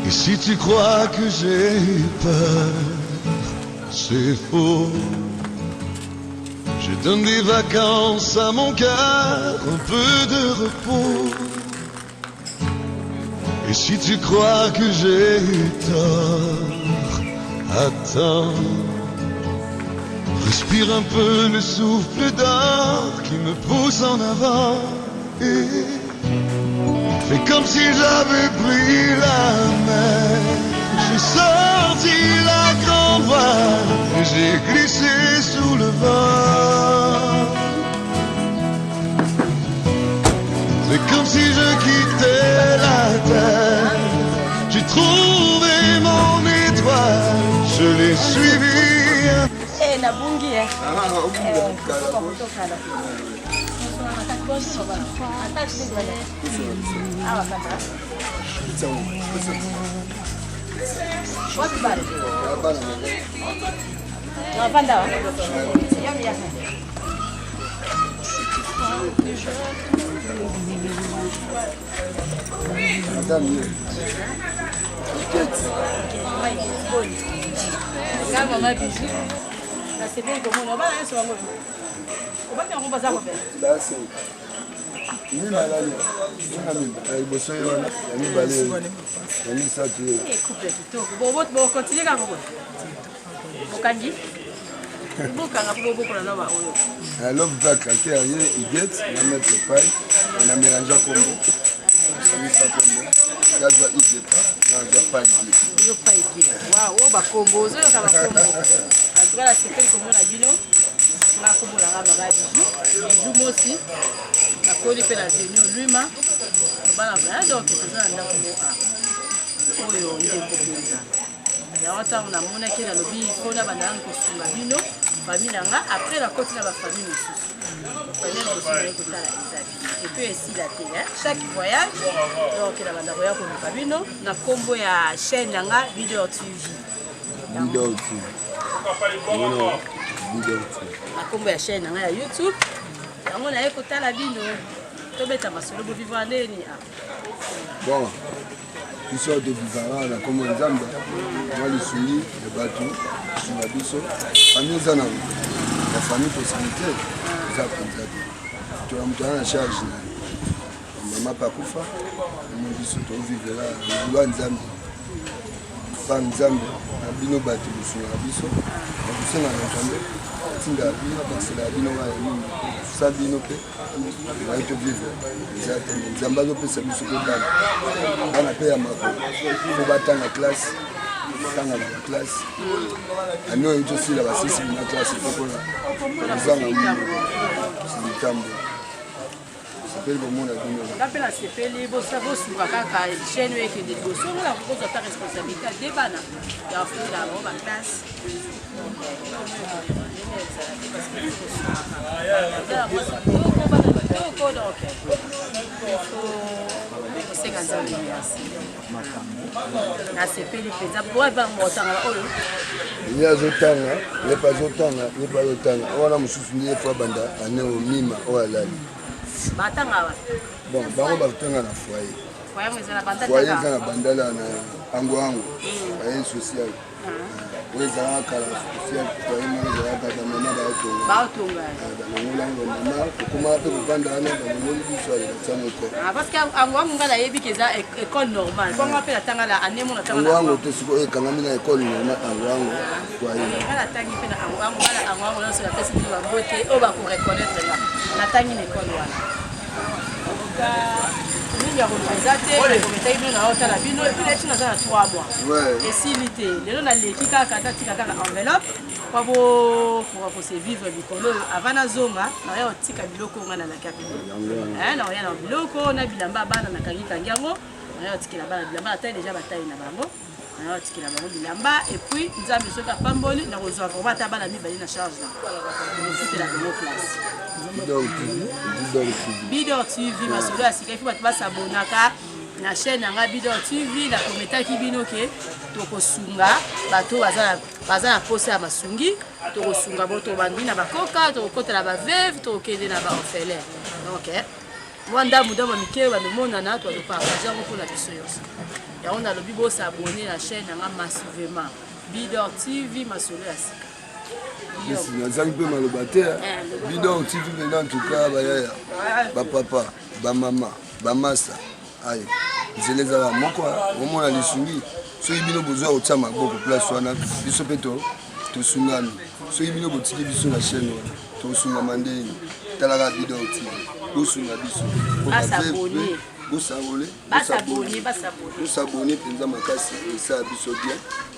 Et si tu crois que j'ai peur, c'est faux. Je donne des vacances à mon cœur, un peu de repos. Et si tu crois que j'ai tort, attends. Respire un peu le souffle d'or qui me pousse en avant. Et fais comme si j'avais pris la mer. J'ai sorti la grande voile et j'ai glissé sous le vent. C'est comme si je quittais la terre. J'ai trouvé mon étoile, je l'ai suivie. Na bungi eh. C'est bien comme on va là sur un moment. On va faire un bazar en fait. Là c'est. Ni malali. Ni bosso yona. Ni balé. Ni ça tu. Et coupe tout. Bon continuer comme on. Bokangi. Bokanga pour la nova oyo. I love that craquer il get na mettre le paille, on a mélangé combo. Ça met ça combo. Gaza il pas, na pas il. Yo pas il. Waouh, ba combo zo ka ba combo. En tout cas, c'est comme on a dit non. On a combo la rama ba bijou mo aussi. La coli pe la tenue lui-ma. Ba la donc c'est ça na combo a. Oyo il est combo. Ya wata on a mona ke na lobi fona bana ko sunga bino. Famille nanga après la côte na ba famille aussi. Famille aussi na ko tala ezali. Et puis ici la télé, chaque voyage donc la banda voyage ko kabino na combo ya chaîne nanga Video TV. Video TV. Video TV. Na combo ya chaîne nanga ya YouTube. Yango na ko tala bino. To beta masolo bo vivre ndeni a. Bon. Histoire de vivre là comme Nzambe. Moi le suivi de bateau sur la biso. Famille zana. La famille pour santé. Ça comme ça. Tu as monté en charge. Maman pas kufa. Mon biso to vivre là. Vouloir Nzambe. Pas Nzambe. Bino bateau sur la biso. On sait na Nzambe. Tinda bino parce que la bino va ça bino pe. On va te vivre. Exactement. Nzambe zo pe sa biso ko bana. On a payé à ma faut battre la classe. Dans la classe. À nous, il y a aussi la classe. C'est une classe. C'est du tambour. C'est le moment de la vie. La CPL, vous savez, si vous avez une chaîne qui est de vous, vous avez ta responsabilité des bananes. Il y a la robe en classe. Il y a autant, il n'y a pas autant, il n'y a pas autant. On a un souffle fois banda, on est au mime, au halal. Bon, on va faire un foyer. Foyer, c'est un banda là, ango ango, foyer social. Oui, ça a un caractère social. Foyer, ça a un caractère social. Parce qu'ango la yebi que ça école normale. Quand on appelle la tanga la année mon tanga. Ango te siko e kanga mina école normale ango foyer. La tangi pe na ango la c'est la personne qui va voter ou va pour reconnaître là. La tangi l'école voilà. Nous y avons présenté les comité na hôtel la bino et puis les china za 3 mois. Et si l'été, les na l'équipe ka kata tika ka enveloppe pour se vivre bikolo avant na zonga na ya tika biloko ngana na kapito. Na ya na biloko na bilamba bana na kangi kangiango na ya tika bana bilamba taille déjà bataille na bango. Na ya tika bango bilamba et puis nzambe soka pamboli na kozwa vraiment ta bana mibali na charge là. Nous foutre la bonne place. Video TV masolo ya sika ifu ba sabonaka na chaîne nga Video TV la kometaki bino ke tokosunga bato baza na pose ya masungi tokosunga boto bandi na bakoka tokotela ba veuve tokende na ba orphelin donc Wanda mudama mike ba monana to do partager ko la biso yoso. Ya on a le bibo s'abonner la chaîne nga massivement. Bidor TV Masolo ya Sika. Yes, nazangi pe maloba te. Bidor TV maintenant en tout cas ba yaya. Ba papa, ba mama, ba masa. Aïe. Nzeleza ba moko omona lisungi. So ibino bozo otia maboko place wana biso pe to sungana. So ibino botiki biso na chaîne wana. To sunga mandeni. Talaka Bidor TV. Bo sunga biso. S'abonner penza makasi ça biso bien.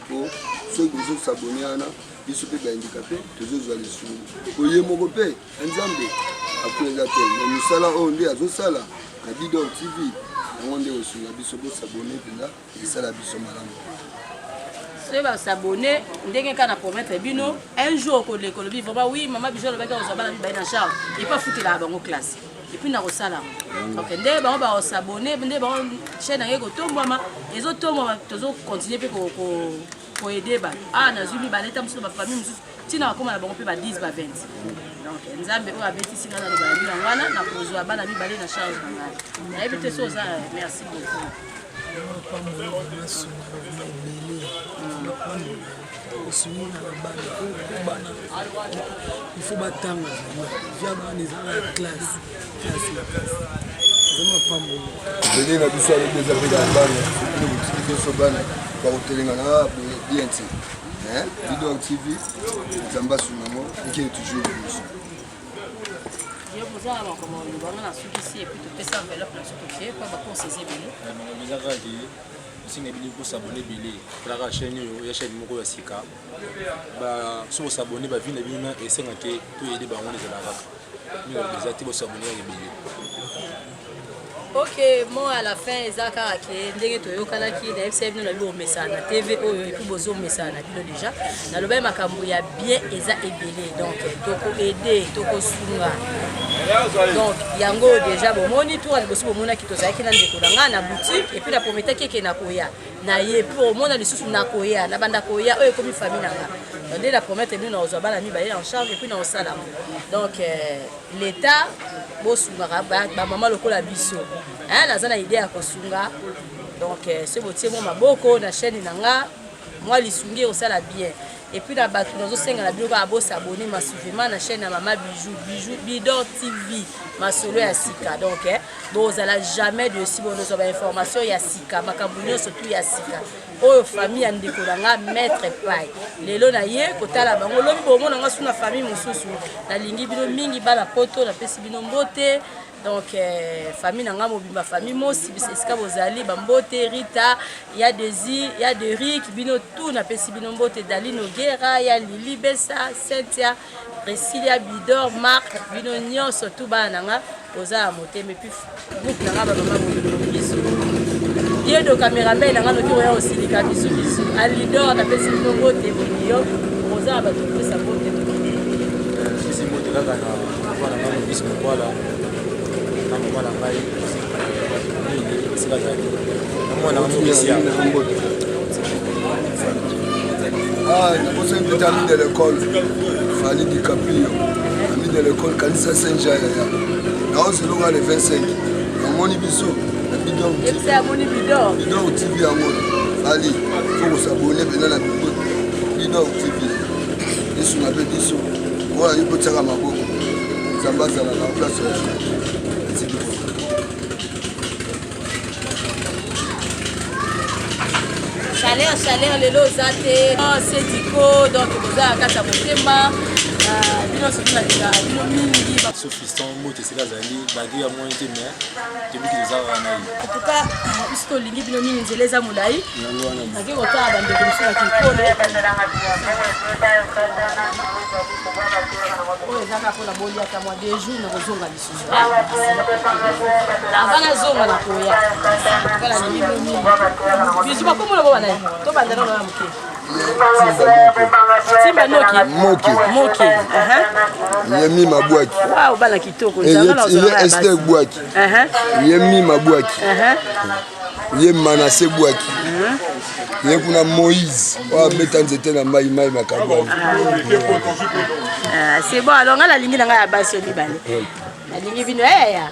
Pour ceux qui sont s'abonner wana biso pe ba handicapé tozo les sous. Oye moko pe nzambe akweza te. Musala o ndi azosala na Bidor TV. On est aussi la biso bo s'abonner penza et ça la biso malamu. Ceux qui s'abonner ndenge kana promettre bino un jour ko le kolobi vraiment oui maman biso le baka ozabana bi na charge et pas foutre la bango classe. Et puis na rosala. Donc ndé ba s'abonner ndé ba chaîne ngeko tombama ezo tombama tozo continuer pe ko aider ba. Ah na zumi ba leta musu ba famille musu tina koma na bango pe ba 10 ba 20. Donc nzambe o abeti singa na ba bina ngwana na kozwa bana bi balé na charge ngana. Na ebite so ça merci beaucoup. Il faut battre la classe. Venez la biso avec des affaires de bana. Nous biso bana kwa hotelinga na bien ti. Bidor TV zamba sunamo qui est toujours biso. Je vous en comment le bon na suki et puis tout ça enveloppe la suki pas ba conseiller bino. Singa bili ko s'abonner bili la chaîne yo ya chaîne moko ya Sika ba so s'abonner ba vina bina et senga ke to aider ba on les la ni on les active s'abonner ya bili. Ok, moi à la fin ezaka ke ndenge to yokala ki na FCM no la lo message na TV oyo et puis bozo message na bino déjà na loba makambo ya bien eza ebele donc toko aider toko sunga. Donc yango déjà bon moni tour liboso bomona ki tozaki na ndeko nga na boutique et puis la prometa ki na koya na ye pour mona lisusu na koya na banda koya oyo komi famille na nga. Donc dès la promette nous na ozwa bana mi ba en charge et puis na osala. Donc l'état bosunga ba maman lokola biso. Hein nazana idée ya kosunga. Donc ce botie mo maboko na chaîne na nga moi lisungi osala bien. Et puis la batu nous senga la biloko abo s'abonner massivement na chaîne na Mama Bijou Bidor TV Masolo ya Sika. Donc bon vous allez jamais de si bon nous avons information ya Sika makambo surtout ya Sika. Oyo famille ya ndeko nga maître pai. Lelo na ye kotala bango lobi bomo na nga suna famille mususu na lingi bino mingi bala poto na pesi bino mbote. Donc famille nanga mobimba famille mosi bisika bozali bambote Rita ya Désir ya Derrick bino tout na pesi bino mbote Dalino Guerra ya Lili Bessa Cynthia Priscilla Bidor Marc bino nyonso tout bana nanga oza moteme puis groupe nanga ba mama biso ye do cameraman nanga no kiro ya osilika biso Alidor na pesi bino mbote bino oza ba to pesa mbote Sisi mbote kaka na voilà na biso voilà. Ah, il y a des amis de l'école, Fanny DiCaprio, amis de l'école, Kanisa Saint-Jaya. Là, c'est le 25. À Monibiso, Bidor TV. C'est à Bidor TV à Moni. Allez, il faut s'abonner maintenant à Bidor TV. Ils sont avec des sous. Voilà, il peut tirer ma boue. Ça va, ça va, la place. Chaleur lelo zate c'est diko donc vous avez kata motema bino so na bino mingi ba sofistant moto c'est lazali bagi ya moins te mais depuis que ça va na en tout cas isto lingi bino mingi nzeleza mulai bagi kota bande ko sura kikolo oyo zaka ko la bolia ka moi des jours na kozonga lisusu avana zonga na koya kala lingi bino mingi bizu ba komo lo bana to bandana no amuke Simba Moki. Yemi Mabouaki. Waouh, bana kitoko. Il est Esther Bouaki. Yemi Mabouaki. Yemi Manassé Bouaki. Yemi kuna Moïse. Oh, mettre nzete na mai makabwana. C'est bon, alors on a la ligne na ya baso libale. La ligne vino ya.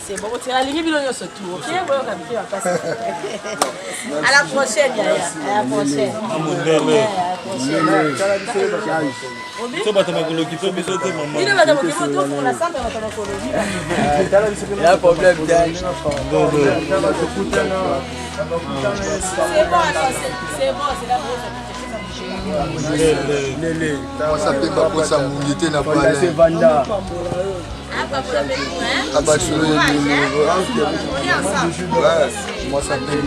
c'est bon. Tu as ligné bino yo surtout. OK, boyo kabiki va passer. À la prochaine Yaya. À la prochaine. So bato makolo kiso biso te maman. Bino bata mokimo to pour la sample bata makolo. Il y a un problème d'âge. C'est bon, alors c'est bon, c'est la grosse. Moi, ça peut pas ça mounité n'a pas C'est Vanda. Ah, pas pour la belle, hein? Ah bah je On est ensemble. ouais, moi ça peut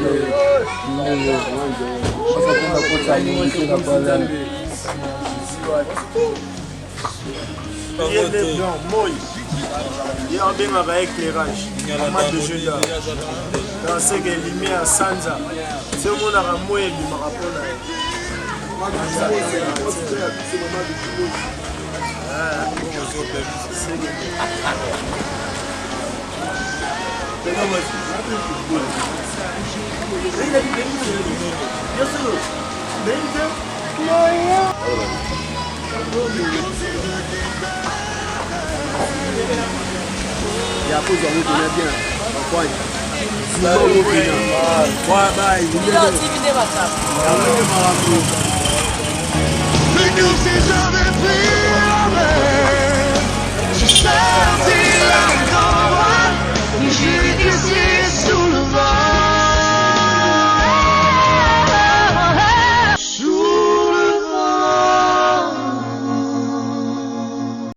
ça mounité n'a pas là. Il y a un éclairage. De jeu dans ce qui est lumière Sanza. C'est mon amour et du marapona. Et après, ils ont donné bien. C'est comme si j'avais pris la mer. Je sais